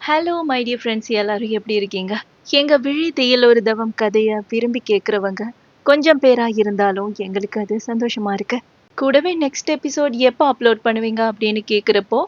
Hello my dear friends, எல்லாரும் எப்படி இருக்கீங்க? எங்க விழி தேயல் ஒரு தவம் கதையை விரும்பி கேட்குறவங்க கொஞ்சம் பேரா இருந்தாலும் எங்களுக்கு அது சந்தோஷமா இருக்கு. கூடவே நெக்ஸ்ட் எபிசோட் எப்போ அப்லோட் பண்ணுவீங்க அப்படின்னு கேட்குறப்போ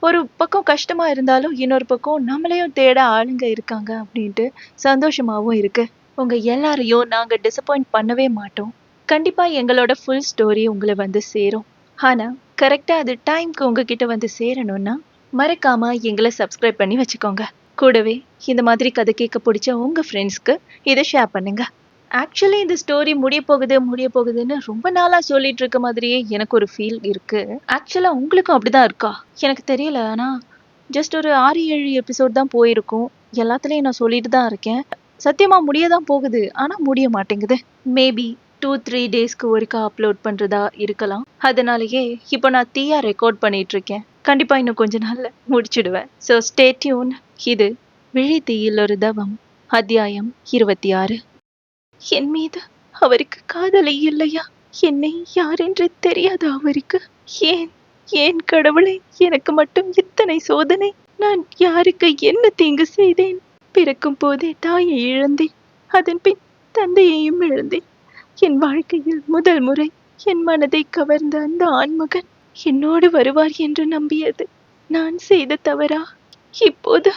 ஒரு பக்கம் கஷ்டமா இருந்தாலும் இன்னொரு பக்கம் நம்மளையும் தேட ஆளுங்க இருக்காங்க அப்படின்ட்டு சந்தோஷமாவும் இருக்கு. உங்க எல்லாரையும் நாங்க டிசப்பாயிண்ட் பண்ணவே மாட்டோம். கண்டிப்பா எங்களோட ஃபுல் ஸ்டோரி உங்களை வந்து சேரும். ஆனா கரெக்டா அது டைம்க்கு உங்ககிட்ட வந்து சேரணும்னா மறக்காம எங்களை சப்ஸ்கிரைப் பண்ணி வச்சுக்கோங்க. கூடவே இந்த மாதிரி கதை கேட்க பிடிச்ச உங்க ஃப்ரெண்ட்ஸ்க்கு இதை ஷேர் பண்ணுங்க. ஆக்சுவலி இந்த ஸ்டோரி முடிய போகுதுன்னு ரொம்ப நாளா சொல்லிட்டு இருக்க மாதிரியே எனக்கு ஒரு ஃபீல் இருக்கு. ஆக்சுவலா உங்களுக்கும் அப்படிதான் இருக்கா எனக்கு தெரியல. ஆனா ஜஸ்ட் ஒரு 6-7 எபிசோட் தான் போயிருக்கும். எல்லாத்துலயும் நான் சொல்லிட்டு தான் இருக்கேன், சத்தியமா முடியதான் போகுது, ஆனா முடிய மாட்டேங்குது. மேபி 2-3 டேஸ்க்கு ஒருக்கா அப்லோட் பண்றதா இருக்கலாம். அதனாலயே இப்போ நான் தீயா ரெக்கார்ட் பண்ணிட்டு இருக்கேன். கண்டிப்பா இன்னும் கொஞ்ச நாள்ல முடிச்சிடுவேன். So stay tune. இது விழி தீயில் ஒரு தவம், அத்தியாயம் 26. என் மீது அவருக்கு காதலை இல்லையா? என்னை யாரென்று தெரியாத அவருக்கு ஏன் ஏன் கடவுளே, எனக்கு மட்டும் இத்தனை சோதனை? நான் யாருக்கு என்ன தீங்கு செய்தேன்? பிறக்கும் போதே தாயை இழந்தேன், அதன் பின் தந்தையையும் இழந்தேன். என் வாழ்க்கையில் முதல் முறை என் மனதை கவர்ந்த அந்த ஆண்மகன் என்னோடு வருவார் என்று நம்பியது நான் செய்த தவறா? இப்போது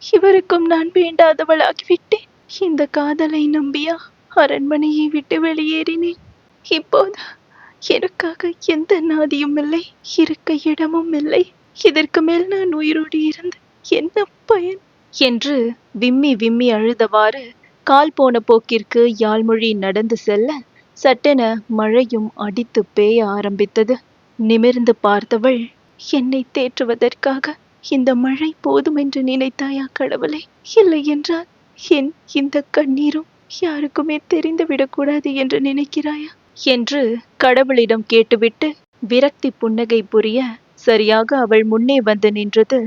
இவருக்கும் நான் வேண்டாதவளாகிவிட்டேன். இந்த காதலை நம்பியா அரண்மனையை விட்டு வெளியேறினேன். இப்போது எனக்காக எந்த நாதியும் இல்லை, இருக்க இடமும் இல்லை. இதற்கு மேல் நான் உயிரோடு இருந்து என்ன பயன் என்று விம்மி விம்மி அழுதவாறு கால் போன போக்கிற்கு யாழ்மொழி நடந்து செல்ல சட்டென மழையும் அடித்து பேய ஆரம்பித்தது. நிமிர்ந்து பார்த்தவள், என்னை தேற்றுவதற்காக இந்த மழை போதுமென்று நினைத்தாயா கடவுளே? இல்லை என்றால் என் இந்த கண்ணீரும் யாருக்குமே தெரிந்துவிடக்கூடாது என்று நினைக்கிறாயா என்று கடவுளிடம் கேட்டுவிட்டு விரக்தி புன்னகை புரிய சரியாக அவள் முன்னே வந்து நின்றது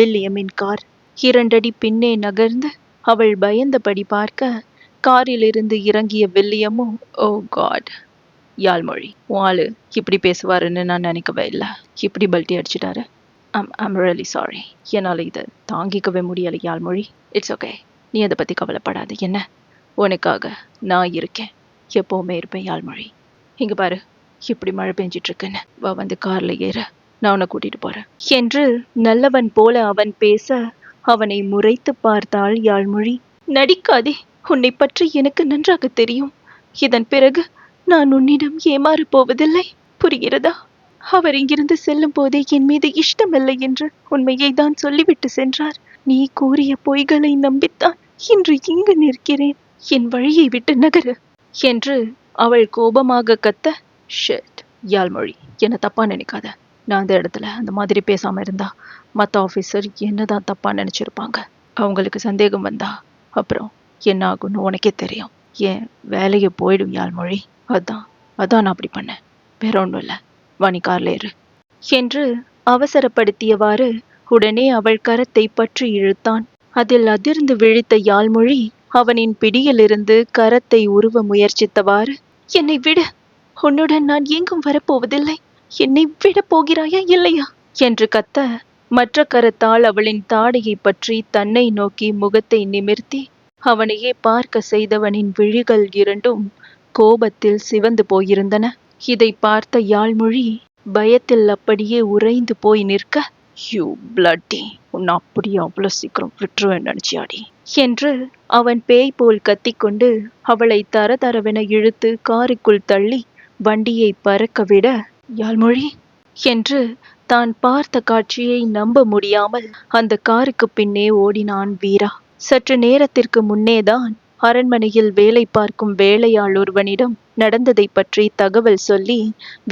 வில்லியமின் கார். 2 அடி பின்னே நகர்ந்து அவள் பயந்தபடி பார்க்க காரிலிருந்து இறங்கிய வில்லியமும், ஓ காட், யாழ்மொழி ஆளு இப்படி பேசுவாருன்னு நான் நினைக்கவே இல்லை. இப்படி பல்ட்டி அடிச்சிட்டாரு. I'm really sorry. என்னால் இதை தாங்கிக்கவே முடியலை யாழ்மொழி. இட்ஸ் ஓகே, நீ அதை பற்றி கவலைப்படாது. என்ன, உனக்காக நான் இருக்கேன், எப்போவுமே இருப்பேன் யாழ்மொழி. இங்கே பாரு, இப்படி மழை பெஞ்சிட்டு இருக்குன்னு, வா வந்து காரில் ஏற, நான் உன்னை கூட்டிட்டு போறேன் என்று நல்லவன் போல அவன் பேச அவனை முறைத்து பார்த்தாள் யாழ்மொழி. நடிக்காதே, உன்னை பற்றி எனக்கு நன்றாக தெரியும். இதன் பிறகு நான் உன்னிடம் ஏமாறப் போவதில்லை, புரிகிறதா? அவர் இங்கிருந்து செல்லும் போதே என் மீது இஷ்டமில்லை என்று உண்மையை தான் சொல்லிவிட்டு சென்றார். நீ கூறிய பொய்களை நம்பித்தான் இன்று இங்கு நிற்கிறேன். என் வழியை விட்டு நகரு என்று அவள் கோபமாக கத்த, ஷிட் யாழ்மொழி, என்ன தப்பா நினைக்காத. நான் அந்த இடத்துல அந்த மாதிரி பேசாம இருந்தா மற்ற ஆஃபீஸர் என்னதான் தப்பா நினைச்சிருப்பாங்க. அவங்களுக்கு சந்தேகம் வந்தா அப்புறம் என்ன ஆகும்னு உனக்கே தெரியும். ஏன் வேலையை போயிடும் யாழ்மொழி. அதான் நான் அப்படி பண்ணேன், வேற ஒன்றும் இல்லை. வாணி கார்ல ஏறு என்று அவசரப்படுத்தியவாறு உடனே அவள் கரத்தை பற்றி இழுத்தான். அதில் அதிர்ந்து விழித்த யாழ்மொழி அவனின் பிடியிலிருந்து கரத்தை உருவ முயற்சித்தவாறு, என்னை விடு, உன்னுடன் நான் எங்கும் வரப்போவதில்லை, என்னை விட போகிறாயா இல்லையா என்று கத்த மற்ற கரத்தால் அவளின் தாடையை பற்றி தன்னை நோக்கி முகத்தை நிமிர்த்தி அவனையே பார்க்க செய்தவனின் விழிகள் 2ம் கோபத்தில் சிவந்து போயிருந்தன. இதை பார்த்த யாழ்மொழி பயத்தில் அப்படியே உறைந்து போய் நிற்க, யூ பிளட்டி, உன்னை அப்படியே அவ்வளோ சீக்கிரம் விட்டுருவேன் நினைச்சியாடி என்று அவன் பேய் போல் கத்திக்கொண்டு அவளை தரதரவென இழுத்து காருக்குள் தள்ளி வண்டியை பறக்க விட, யாழ்மொழி என்று தான் பார்த்த காட்சியை நம்ப முடியாமல் அந்த காருக்கு பின்னே ஓடினான் வீரா. சற்று நேரத்திற்கு முன்னேதான் அரண்மனையில் வேலை பார்க்கும் வேலையாள் ஒருவனிடம் நடந்ததை பற்றி தகவல் சொல்லி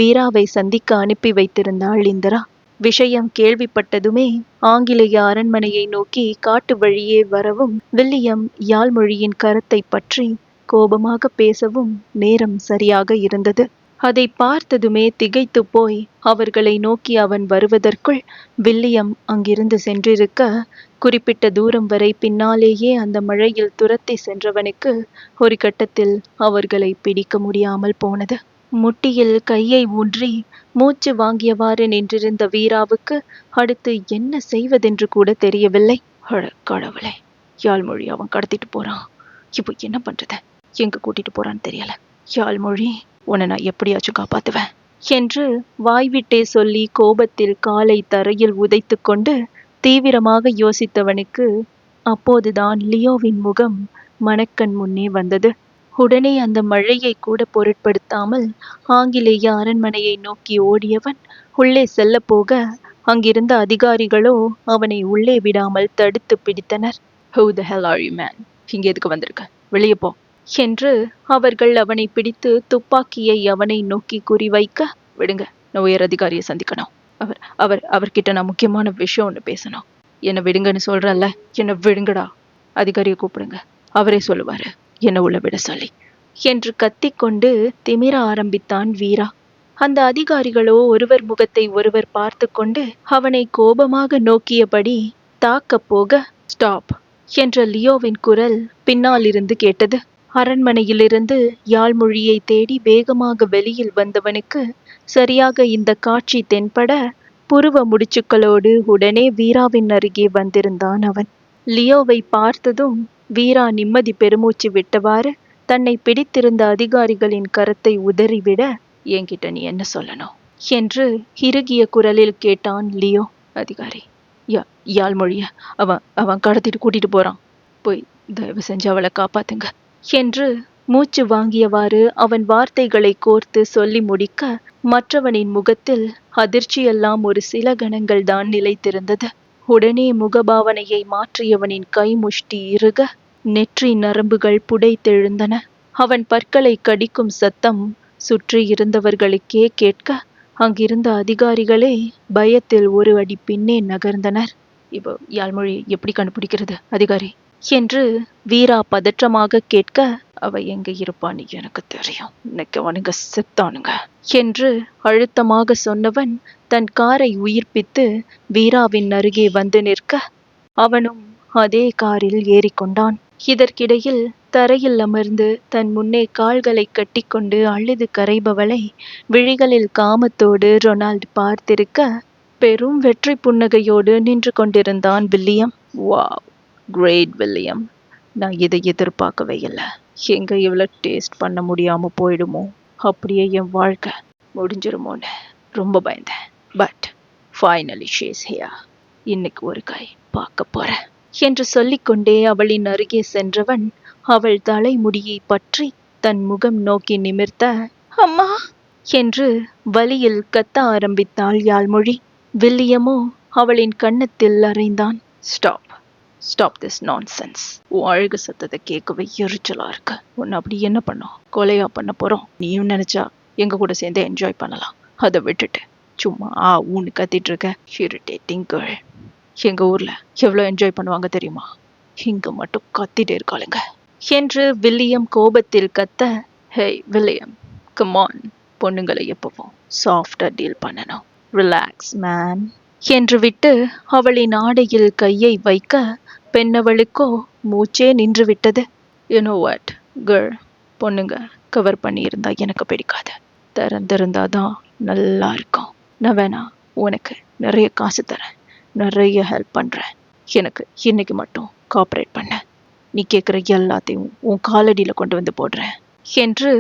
வீராவை சந்திக்க அனுப்பி வைத்திருந்தாள் இந்திரா. விஷயம் கேள்விப்பட்டதுமே ஆங்கிலேய அரண்மனையை நோக்கி காட்டு வழியே வரவும் வில்லியம் யாழ்மொழியின் கரத்தை பற்றி கோபமாக பேசவும் நேரம் சரியாக இருந்தது. அதை பார்த்ததுமே திகைத்து போய் அவர்களை நோக்கி அவன் வருவதற்குள் வில்லியம் அங்கிருந்து சென்றிருக்க, குறிப்பிட்ட தூரம் வரை பின்னாலேயே அந்த மழையில் துரத்தி சென்றவனுக்கு ஒரு கட்டத்தில் அவர்களை பிடிக்க முடியாமல் போனது. முட்டியில் கையை ஊன்றி மூச்சு வாங்கியவாறு நின்றிருந்த வீராவுக்கு அடுத்து என்ன செய்வதென்று கூட தெரியவில்லை. அட கடவுளே, யாழ்மொழி அவன் கடத்திட்டு போறான். இப்போ என்ன பண்றது? எங்க கூட்டிட்டு போறான்னு தெரியல. யாழ்மொழி, உன்னை நான் எப்படியாச்சும் காப்பாத்துவேன் என்று வாய்விட்டே சொல்லி கோபத்தில் காலை தரையில் உதைத்து கொண்டு தீவிரமாக யோசித்தவனுக்கு அப்போதுதான் லியோவின் முகம் மனக்கண் முன்னே வந்தது. உடனே அந்த மழையை கூட பொருட்படுத்தாமல் ஆங்கிலேய அரண்மனையை நோக்கி ஓடியவன் உள்ளே செல்ல போக அங்கிருந்த அதிகாரிகளோ அவனை உள்ளே விடாமல் தடுத்து பிடித்தனர். Who the hell are you man? இங்கே எதுக்கு வந்திருக்க? வெளியே போ என்று அவர்கள் அவனை பிடித்து துப்பாக்கியை அவனை நோக்கி குறிவைக்க, விடுங்க, நான் உயர் அதிகாரியை சந்திக்கணும். அவர் அவர் அவர்கிட்ட நான் முக்கியமான விஷயம் ஒன்று பேசணும். என்னை விடுங்கன்னு சொல்றல்ல, என்னை விடுங்கடா. அதிகாரியை கூப்பிடுங்க, அவரே சொல்லுவாரு என்ன உள்ள விட சொல்லி என்று கத்திக்கொண்டு திமிர ஆரம்பித்தான் வீரா. அந்த அதிகாரிகளோ ஒருவர் முகத்தை ஒருவர் பார்த்து கொண்டு அவனை கோபமாக நோக்கியபடி தாக்க போக, ஸ்டாப் என்ற லியோவின் குரல் பின்னால் இருந்து கேட்டது. அரண்மனையிலிருந்து யாழ்மொழியை தேடி வேகமாக வெளியில் வந்தவனுக்கு சரியாக இந்த காட்சி தென்பட புருவ முடிச்சுக்களோடு உடனே வீராவின் அருகே வந்திருந்தான் அவன். லியோவை பார்த்ததும் வீரா நிம்மதி பெருமூச்சு விட்டவாறு தன்னை பிடித்திருந்த அதிகாரிகளின் கரத்தை உதறிவிட, என்கிட்ட நீ என்ன சொல்லணும் என்று இறுகிய குரலில் கேட்டான் லியோ. அதிகாரி, யாழ்மொழிய அவன் அவன் கடத்திட்டு கூட்டிட்டு போறான். போய் தயவு செஞ்சு அவளை காப்பாத்துங்க என்று மூச்சு வாங்கியவாறு அவன் வார்த்தைகளை கோர்த்து சொல்லி முடிக்க மற்றவனின் முகத்தில் அதிர்ச்சியெல்லாம் ஒரு சில கணங்கள் தான் நிலைத்திருந்தது. உடனே முகபாவனையை மாற்றியவனின் கை முஷ்டி இறுக நெற்றி நரம்புகள் புடைத்தெழுந்தன. அவன் பற்களை கடிக்கும் சத்தம் சுற்றி இருந்தவர்களுக்கே கேட்க அங்கிருந்த அதிகாரிகளே பயத்தில் ஒரு அடி பின்னே நகர்ந்தனர். இப்போ யாழ்மொழி எப்படி கண்டுபிடிக்கிறது அதிகாரி என்று வீரா பதற்றமாக கேட்க, அவ எங்க இருப்பான்னு எனக்கு தெரியும், இன்னைக்கு அவனுங்க செத்தானுங்க என்று அழுத்தமாக சொன்னவன் தன் காரை உயிர்ப்பித்து வீராவின் அருகே வந்து நிற்க அவனும் அதே காரில் ஏறிக்கொண்டான். இதற்கிடையில் தரையில் அமர்ந்து தன் முன்னே கால்களை கட்டிக்கொண்டு அழுது கரைபவளை விழிகளில் காமத்தோடு ரொனால்டு பார்த்திருக்க பெரும் வெற்றி புன்னகையோடு நின்று கொண்டிருந்தான் வில்லியம். வாவ், கிரேட் வில்லியம், நான் இதை எதிர்பார்க்கவே இல்லை. எங்க இவ்வளவு டேஸ்ட் பண்ண முடியாம போயிடுமோ, அப்படியே என் வாழ்க்கை முடிஞ்சிருமோன்னு ரொம்ப பயந்தேன். But finally she is here. இன்னைக்கு ஒரு கை பார்க்க போறேன் என்று சொல்லிக்கொண்டே அவளின் அருகே சென்றவன் அவள் தலைமுடியை பற்றி தன் முகம் நோக்கி நிமிர்த்த, அம்மா என்று வலியில் கத்த ஆரம்பித்தாள் யாழ்மொழி. வில்லியமோ அவளின் கன்னத்தில் அறைந்தான். Stop stop this nonsense. உன் அழகு சத்தத்தை கேட்கவே எரிச்சலா இருக்கு. உன்னை அப்படி என்ன பண்ணோம்? கொலையா பண்ண போறோம்? நீயும் நினைச்சா எங்க கூட சேர்ந்து என்ஜாய் பண்ணலாம். அதை விட்டுட்டு சும்மா ஊன்னு கத்திட்டு இருக்க. Irritating girl. எங்க ஊர்ல எவ்வளவு என்ஜாய் பண்ணுவாங்க தெரியுமா? இங்க மட்டும் கத்திட்டே இருக்காளுங்க என்று வில்லியம் கோபத்தில் கத்த, ஹே வில்லியம், கம் ஆன், பொண்ணுங்களை எப்பவும் சாஃப்டா டீல் பண்ணணும். ரிலாக்ஸ் மேன் என்று விட்டு அவளின் ஆடையில் கையை வைக்க பெண்ணவளுக்கோ மூச்சே நின்று விட்டது. யூனோ வாட் கேர்ள், பொண்ணுங்க கவர் பண்ணி இருந்தா எனக்கு பிடிக்காது. திறந்திருந்தாதான் நல்லா இருக்கும். நான் வேணா உனக்கு நிறைய காசு தரேன், நிறைய ஹெல்ப் பண்றேன். எனக்கு இன்னைக்கு மட்டும் கோஆப்ரேட் பண்ண. நீ கேட்குற எல்லாத்தையும் உன் காலடியில கொண்டு வந்து போடுறேன் என்று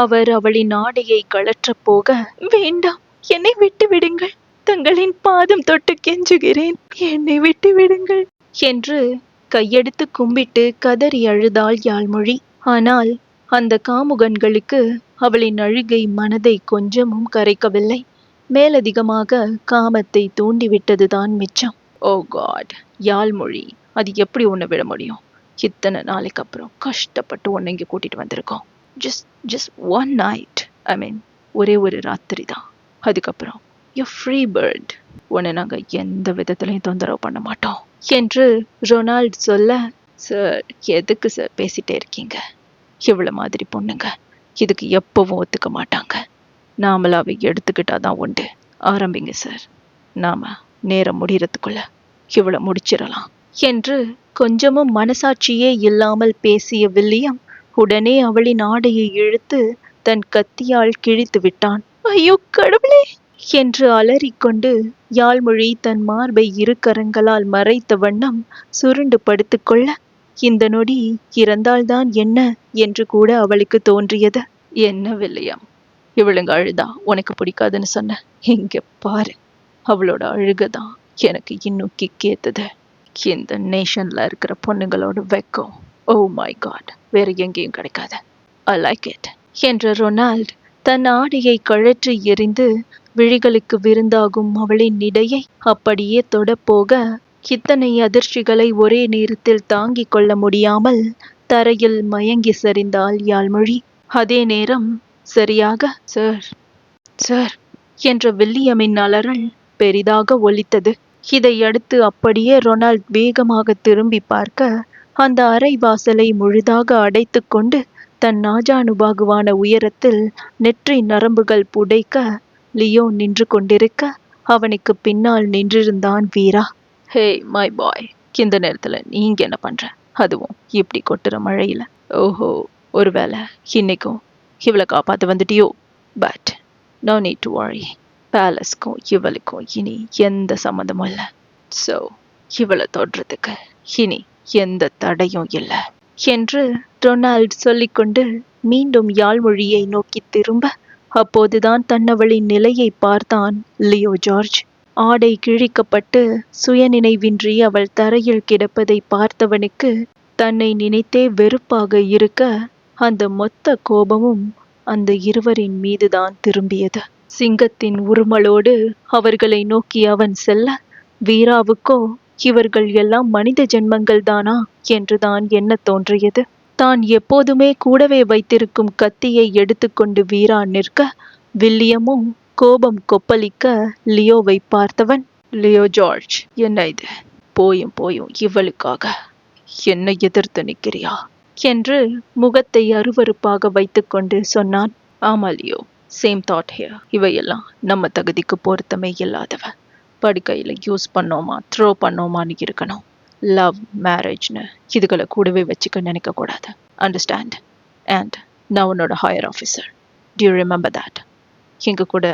அவர் அவளின் ஆடையை கழற்ற போக, வேண்டாம், என்னை விட்டு விடுங்கள், தங்களின் பாதம் தொட்டு கெஞ்சுகிறேன், என்னை விட்டு விடுங்கள் என்று கையெடுத்து கும்பிட்டு கதறி அழுதாள் யாழ்மொழி. ஆனால் அந்த காமுகன்களுக்கு அவளின் அழுகை மனதை கொஞ்சமும் கரைக்கவில்லை. மேலதிகமாக காமத்தை தூண்டிவிட்டதுதான் மிச்சம். ஓ காட், யாழ்மொழி, அது எப்படி உன்னை விட முடியும்? இத்தனை நாளைக்கு அப்புறம் கஷ்டப்பட்டு உன்னை இங்கே கூட்டிட்டு வந்திருக்கோம். ஜஸ்ட் ஒன் நைட், ஐ மீன் ஒரே ஒரு ராத்திரி தான். அதுக்கப்புறம் யூ ஃப்ரீ பேர்ட். உன்னை நாங்கள் எந்த விதத்துலையும் தொந்தரவு பண்ண மாட்டோம் என்று ரொனால்டு சொல்ல, சார் எதுக்கு சார் பேசிட்டே இருக்கீங்க? இவ்வளோ மாதிரி பொண்ணுங்க இதுக்கு எப்பவும் ஒத்துக்க மாட்டாங்க. நாமளாவை எடுத்துக்கிட்டாதான் உண்டு. ஆரம்பிங்க சார், நாம நேரம் முடிகிறதுக்குள்ள இவ்வளோ முடிச்சிடலாம் என்று கொஞ்சமும் மனசாட்சியே இல்லாமல் பேசிய வில்லியம் உடனே அவளின் ஆடையை இழுத்து தன் கத்தியால் கிழித்து விட்டான். ஐயோ கடவுளே என்று அலறிக்கொண்டு யாழ்மொழி தன் மார்பை இரு கரங்களால் மறைத்த வண்ணம் சுருண்டு படுத்துக்கொள்ள, இந்த நொடி இறந்தால்தான் என்ன என்று கூட அவளுக்கு தோன்றியது. என்ன வில்லியம், இவளுங்க அழுதா உனக்கு பிடிக்காதுன்னு சொன்ன? இங்க பாரு, அவளோட அழுகதான் எனக்கு இன்னும் கிக்கேத்தது. இந்த நேஷன்ல இருக்கிற பொண்ணுங்களோட வெக்கம், ஓ மை காட், வேற எங்கேயும் கிடைக்காது. ஐ லைக் இட் என்ற ரொனால்ட் தன் ஆடையை கழற்றி எறிந்து விழிகளுக்கு விருந்தாகும் அவளின் இடையை அப்படியே தொடப்போக, இத்தனை அதிர்ச்சிகளை ஒரே நேரத்தில் தாங்கிக் கொள்ள முடியாமல் தரையில் மயங்கி சரிந்தாள் யாழ்மொழி. அதே நேரம் சரியாக சார் சார் என்ற வில்லியமின் அலறல் பெரிதாக ஒலித்தது. இதையடுத்து அப்படியே ரொனால்ட் வேகமாக திரும்பி பார்க்க, அந்த அறை வாசலை முழுதாக அடைத்து கொண்டு தன் நாஜானுபாகுவான உயரத்தில் நெற்றி நரம்புகள் புடைக்க லியோ நின்று கொண்டிருக்க, அவனுக்கு பின்னால் நின்றிருந்தான் வீரா. ஹே மை பாய், இந்த நேரத்துல நீங்க என்ன பண்ற, அதுவும் இப்படி கொட்டுற மழையில? ஓஹோ, ஒருவேளை இன்னைக்கும் இவளை காப்பாத்து வந்துட்டியோ? But no need to worry, பேலஸ்க்கும் இவளுக்கும் இனி எந்த சம்மந்தமும் இல்லை. ஸோ இவளை தொடுறதுக்கு இனி எந்த தடையும் இல்லை என்று ரொனால்ட் சொல்லிக்கொண்டு மீண்டும் யாழ்மொழியை நோக்கி திரும்ப, அப்போதுதான் தன்னவளின் நிலையை பார்த்தான் லியோ ஜார்ஜ். ஆடை கிழிக்கப்பட்டு சுயநினைவின்றி அவள் தரையில் கிடப்பதை பார்த்தவனுக்கு தன்னை நினைத்தே வெறுப்பாக இருக்க, அந்த மொத்த கோபமும் அந்த இருவரின் மீதுதான் திரும்பியது. சிங்கத்தின் உருமலோடு அவர்களை நோக்கி அவன் செல்ல, வீராவுக்கோ இவர்கள் எல்லாம் மனித ஜென்மங்கள் தானா என்றுதான் என்ன தோன்றியது. தான் எப்போதுமே கூடவே வைத்திருக்கும் கத்தியை எடுத்துக்கொண்டு வீரா நிற்க, வில்லியமும் கோபம் கொப்பளிக்க லியோவை பார்த்தவன், லியோ ஜார்ஜ், என்ன இது? போயும் போயும் இவளுக்காக என்னை எதிர்த்து நிற்கிறியா என்று முகத்தை அருவருப்பாக வைத்துக்கொண்டு சொன்னான். ஆமா லியோ, சேம் தாட் ஹியர். இவையெல்லாம் நம்ம தகுதிக்கு பொருத்தமே இல்லாதவ. படுக்கையில் யூஸ் பண்ணோமா த்ரோ பண்ணோமான்னு இருக்கணும். லவ் மேரேஜ்னு இதுகளை கூடவே வச்சுக்க நினைக்கக்கூடாது. அண்டர்ஸ்டாண்ட்? அண்ட் நான் உன்னோட higher officer. Do you remember that? எங்க கூட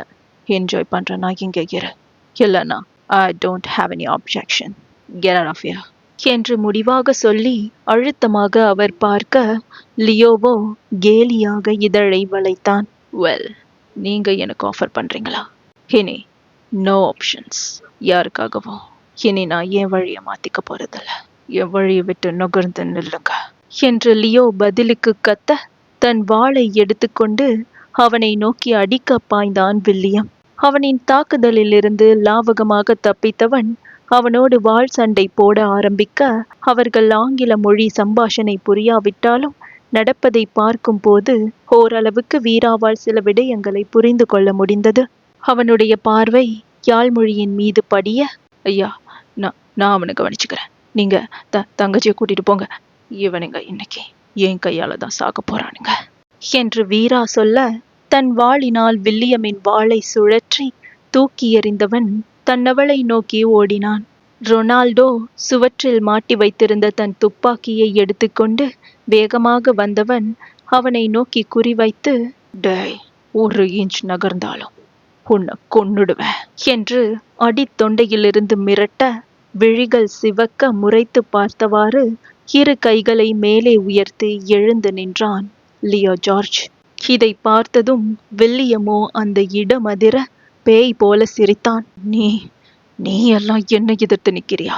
என்ஜாய் பண்ணுறேன்னா இங்கே இரு, இல்லைன்னா I don't have any objection. Get out of here என்று முடிவாக சொல்லி அழுத்தமாக அவர் பார்க்க, லியோவோ கேலியாக இதழை வளைத்தான். வெல், நீங்க எனக்கு ஆஃபர் பண்றீங்களா? இனி நோ ஆப்ஷன்ஸ். யாருக்காகவும் இனி நான் என் வழியை மாத்திக்க போறதில்ல. என் வழியை விட்டு நுகர்ந்து நில்லுங்க என்று லியோ பதிலுக்கு கத்த, தன் வாளை எடுத்துக்கொண்டு அவனை நோக்கி அடிக்க பாய்ந்தான் வில்லியம். அவனின் தாக்குதலிலிருந்து லாவகமாக தப்பித்தவன் அவனோடு வாள் சண்டை போட ஆரம்பிக்க, அவர்கள் ஆங்கில மொழி சம்பாஷணை புரியாவிட்டாலும் நடப்பதை பார்க்கும் போது ஓரளவுக்கு வீராவால் சில விடயங்களை புரிந்து கொள்ள முடிந்தது. அவனுடைய பார்வை யாழ்மொழியின் மீது படிய, ஐயா, நான் அவனை கவனிச்சுக்கிறேன், நீங்க தங்கச்சியை கூட்டிட்டு போங்க, இவனுங்க இன்னைக்கு என் கையால தான் சாக போறானுங்க என்று வீரா சொல்ல, தன் வாளினால் வில்லியமின் வாளை சுழற்றி தூக்கி எறிந்தவன் தன்னவளை நோக்கி ஓடினான். ரொனால்டோ சுவற்றில் மாட்டி வைத்திருந்த தன் துப்பாக்கியை எடுத்துக்கொண்டு வேகமாக வந்தவன் அவனை நோக்கி குறிவைத்து, டேய், 1 இன்ச் நகர்ந்தாலும் உன்னை கொன்னுடுவேன் என்று அடித்தொண்டையிலிருந்து மிரட்ட, விழிகள் சிவக்க முறைத்து பார்த்தவாறு 2 கைகளை மேலே உயர்த்தி எழுந்து நின்றான் லியோ ஜார்ஜ். இதை பார்த்ததும் வில்லியமோ அந்த இடம் அதிர பேய் போல சிரித்தான். நீ எல்லாம் என்ன எதிர்த்து நிக்கிறியா?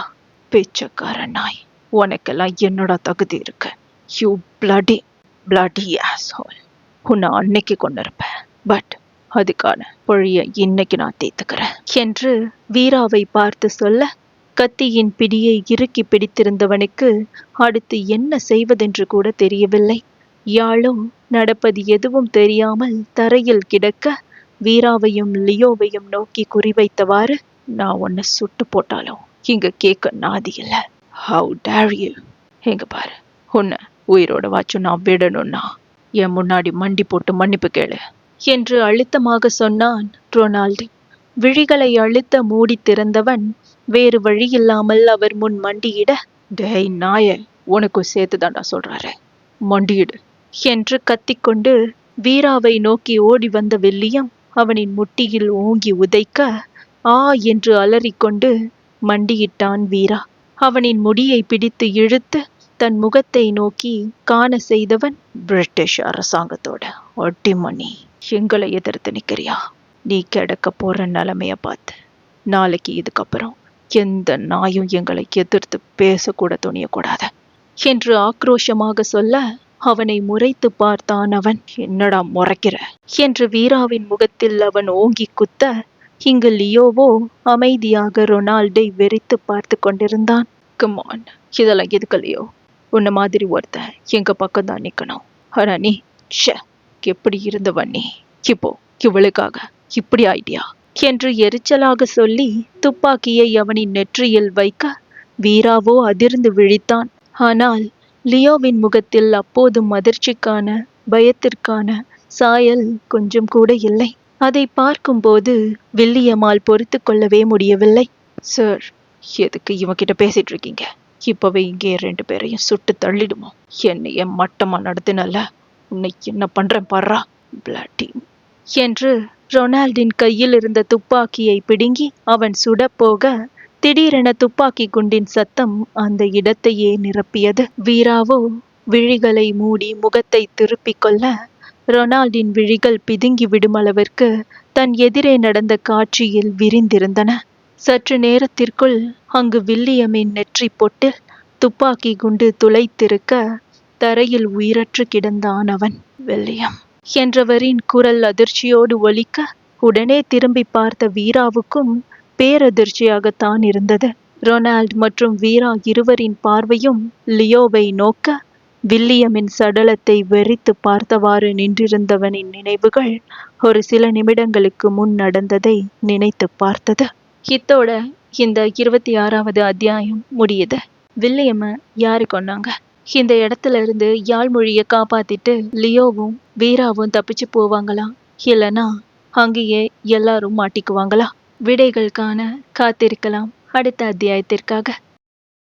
பேச்சக்கார நாய், உனக்கெல்லாம் என்னோட தகுதி இருக்கு. You bloody arsehole. உன்னை அன்னைக்கு கொண்டிருப்பேன், பட் அதுக்கான பொழிய இன்னைக்கு நான் தீர்த்துக்கிறேன் என்று வீராவை பார்த்து சொல்ல, கத்தியின் பிடியை இறுக்கி பிடித்திருந்தவனுக்கு அடுத்து என்ன செய்வதென்று கூட தெரியவில்லை. யாழோ நடப்பது எதுவும் தெரியாமல் தரையில் கிடக்க, வீராவையும் லியோவையும் நோக்கி குறிவைத்தவாறு, நான் உன்னை சுட்டு போட்டாலும் இங்க கேட்க நாதி இல்லை. How dare you? எங்க பாரு, உன்னை உயிரோட வாச்சும் நான் விடணும்னா என் முன்னாடி மண்டி போட்டு மன்னிப்பு கேளு என்று அழுத்தமாக சொன்னான் ரொனால்டு. விழிகளை அழுத்த மூடி திறந்தவன் வேறு வழியில்லாமல் அவர் முன் மண்டியிட, டேய் நாய, உனக்கும் சேர்த்து தாண்டா சொல்றாரு, மண்டியிடு என்று கத்திக்கொண்டு வீராவை நோக்கி ஓடி வந்த வில்லியம் அவனின் முட்டியில் ஓங்கி உதைக்க ஆ என்று அலறிக்கொண்டு மண்டியிட்டான் வீரா. அவனின் முடியை பிடித்து இழுத்து தன் முகத்தை நோக்கி காண செய்தவன், பிரிட்டிஷ் அரசாங்கத்தோட ஒட்டிமணி, எங்களை எதிர்த்து நிக்கிறியா? நீ கிடக்க போற நிலைமைய பார்த்து நாளைக்கு இதுக்கப்புறம் எந்த நாயும் எங்களை எதிர்த்து பேசக்கூட துணியக்கூடாது என்று ஆக்ரோஷமாக சொல்ல அவனை முறைத்து பார்த்தான் அவன். என்னடா முறைக்கிற என்று வீராவின் முகத்தில் அவன் ஓங்கி குத்த, இங்கு லியோவோ அமைதியாக ரொனால்டை வெறித்து பார்த்து கொண்டிருந்தான். கமான், இதெல்லாம் எதுக்கு லியோ? உன்ன மாதிரி ஒருத்தன் எங்க பக்கம் தான் நிக்கணும். ஆனா நீ எப்படி இருந்தவன் நீ? இப்போ இவளுக்காக இப்படி ஆயிட்டியா என்று எரிச்சலாக சொல்லி துப்பாக்கியை அவனின் நெற்றியில் வைக்க வீராவோ அதிர்ந்து விழித்தான். ஆனால் லியோவின் முகத்தில் அப்போதும் அதிர்ச்சிக்கான பயத்திற்கான சாயல் கொஞ்சம் கூட இல்லை. அதை பார்க்கும்போது வில்லியம்மாள் பொறுத்து கொள்ளவே முடியவில்லை. சார், எதுக்கு இவன்கிட்ட பேசிட்டு இருக்கீங்க? இப்பவே இங்கே 2 பேரையும் சுட்டு தள்ளிடுமோ? என்னைய மட்டமா நடத்தினல, உன்னை என்ன பண்றேன் பாரா பிளாட்டி என்று ரொனால்டின் கையில் இருந்த துப்பாக்கியை பிடுங்கி அவன் சுடப்போக திடீரென துப்பாக்கி குண்டின் சத்தம் அந்த இடத்தையே நிரப்பியது. வீராவோ விழிகளை மூடி முகத்தை திருப்பிக் கொள்ள ரொனால்டின் விழிகள் பிதுங்கி விடுமளவிற்கு தன் எதிரே நடந்த காட்சியில் விரிந்திருந்தன. சற்று நேரத்திற்குள் அங்கு வில்லியமின் நெற்றி பொட்டில் துப்பாக்கி குண்டு துளைத்திருக்க தரையில் உயிரற்று கிடந்தான் அவன். வில்லியம் என்றவரின் குரல் அதிர்ச்சியோடு ஒலிக்க உடனே திரும்பி பார்த்த வீராவுக்கும் பேரதிர்ச்சியாகத்தான் இருந்தது. ரொனால்ட் மற்றும் வீரா இருவரின் பார்வையும் லியோவை நோக்க வில்லியமின் சடலத்தை வெறித்து பார்த்தவாறு நின்றிருந்தவனின் நினைவுகள் ஒரு சில நிமிடங்களுக்கு முன் நடந்ததை நினைத்து பார்த்தது. இத்தோட இந்த 26வது அத்தியாயம் முடியுது. வில்லியம்ம யாரு கொன்னாங்க? இந்த இடத்துல இருந்து யாழ்மொழியை காப்பாத்திட்டு லியோவும் வீராவும் தப்பிச்சு போவாங்களா, இல்லைனா அங்கேயே எல்லாரும் மாட்டிக்குவாங்களா? விடைகள் காண காத்திருக்கலாம் அடுத்த அத்தியாயத்திற்காக.